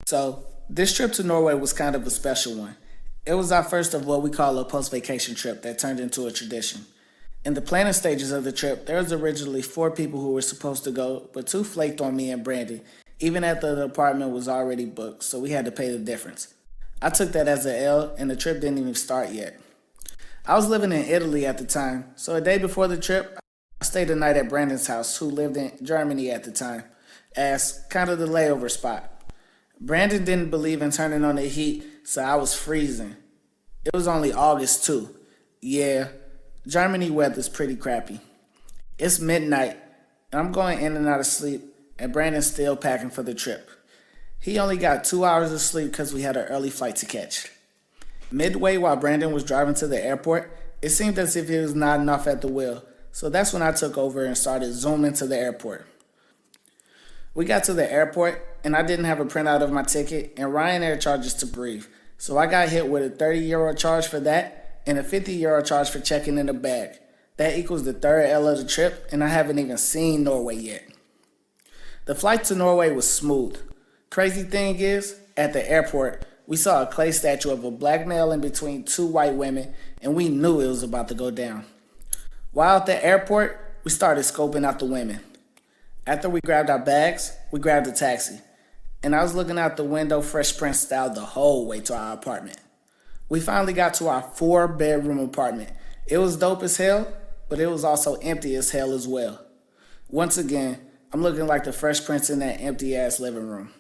So this trip to Norway was kind of a special one. It was our first of what we call a post-vacation trip that turned into a tradition. In the planning stages of the trip, there was originally four people who were supposed to go, but two flaked on me and Brandon, even after the apartment was already booked, so we had to pay the difference. I took that as an L, and the trip didn't even start yet. I was living in Italy at the time, so a day before the trip, I stayed the night at Brandon's house, who lived in Germany at the time, as kind of the layover spot. Brandon didn't believe in turning on the heat, so I was freezing. It was only August too. Yeah, Germany weather's pretty crappy. It's midnight, and I'm going in and out of sleep, and Brandon's still packing for the trip. He only got 2 hours of sleep because we had an early flight to catch. Midway while Brandon was driving to the airport, it seemed as if he was nodding off at the wheel, so that's when I took over and started zooming to the airport. We got to the airport, and I didn't have a printout of my ticket, and Ryanair charges to breathe. So I got hit with a €30 charge for that, and a €50 charge for checking in the bag. That equals the third L of the trip, and I haven't even seen Norway yet. The flight to Norway was smooth. Crazy thing is, at the airport, we saw a clay statue of a black male in between two white women, and we knew it was about to go down. While at the airport, we started scoping out the women. After we grabbed our bags, we grabbed a taxi, and I was looking out the window Fresh Prince style the whole way to our apartment. We finally got to our 4-bedroom apartment. It was dope as hell, but it was also empty as hell as well. Once again, I'm looking like the Fresh Prince in that empty-ass living room.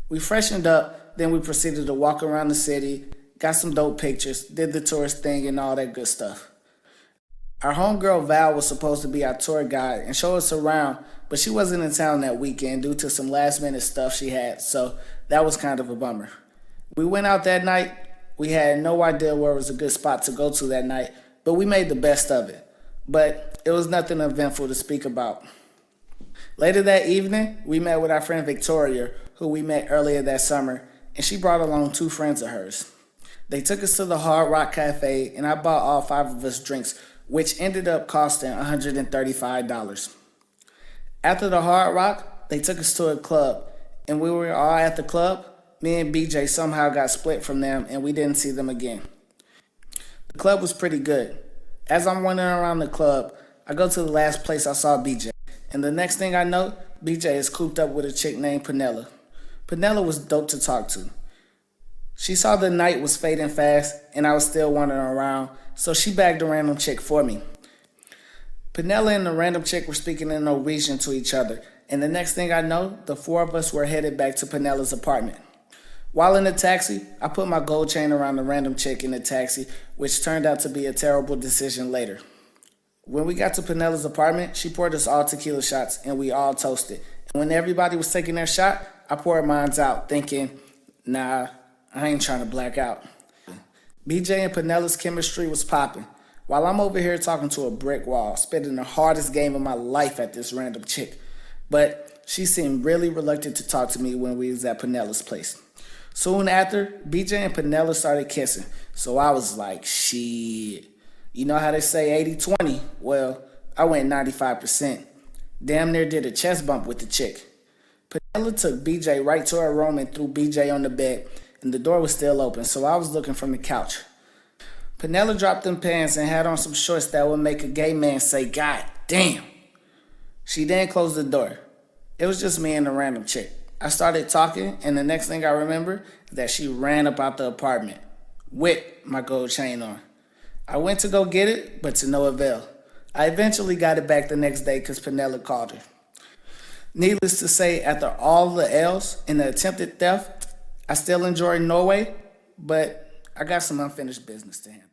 We freshened up, then we proceeded to walk around the city, got some dope pictures, did the tourist thing and all that good stuff. Our homegirl Val was supposed to be our tour guide and show us around, but she wasn't in town that weekend due to some last minute stuff she had, so that was kind of a bummer. We went out that night. We had no idea where was a good spot to go to that night, but we made the best of it. But it was nothing eventful to speak about. Later that evening, we met with our friend Victoria, who we met earlier that summer, and she brought along two friends of hers. They took us to the Hard Rock Cafe, and I bought all five of us drinks, which ended up costing $135. After the Hard Rock, they took us to a club, and we were all at the club. Me and BJ somehow got split from them, and we didn't see them again. The club was pretty good. As I'm wandering around the club, I go to the last place I saw BJ, and the next thing I know, BJ is cooped up with a chick named Penella. Penella was dope to talk to. She saw the night was fading fast, and I was still wandering around, so she bagged a random chick for me. Penella and the random chick were speaking in Norwegian to each other, and the next thing I know, the four of us were headed back to Penella's apartment. While in the taxi, I put my gold chain around the random chick in the taxi, which turned out to be a terrible decision later. When we got to Penella's apartment, she poured us all tequila shots, and we all toasted. And when everybody was taking their shot, I poured mine out, thinking, nah, I ain't trying to black out. BJ and Penella's chemistry was popping, while I'm over here talking to a brick wall, spending the hardest game of my life at this random chick. But she seemed really reluctant to talk to me when we was at Penella's place. Soon after, BJ and Penella started kissing, so I was like, shit. You know how they say 80-20? Well, I went 95%. Damn near did a chest bump with the chick. Penella took BJ right to her room and threw BJ on the bed, and the door was still open, so I was looking from the couch. Penella dropped them pants and had on some shorts that would make a gay man say, God damn. She then closed the door. It was just me and the random chick. I started talking, and the next thing I remember is that she ran up out the apartment with my gold chain on. I went to go get it, but to no avail. I eventually got it back the next day because Penella called her. Needless to say, after all the L's and the attempted theft, I still enjoy Norway, but I got some unfinished business to handle.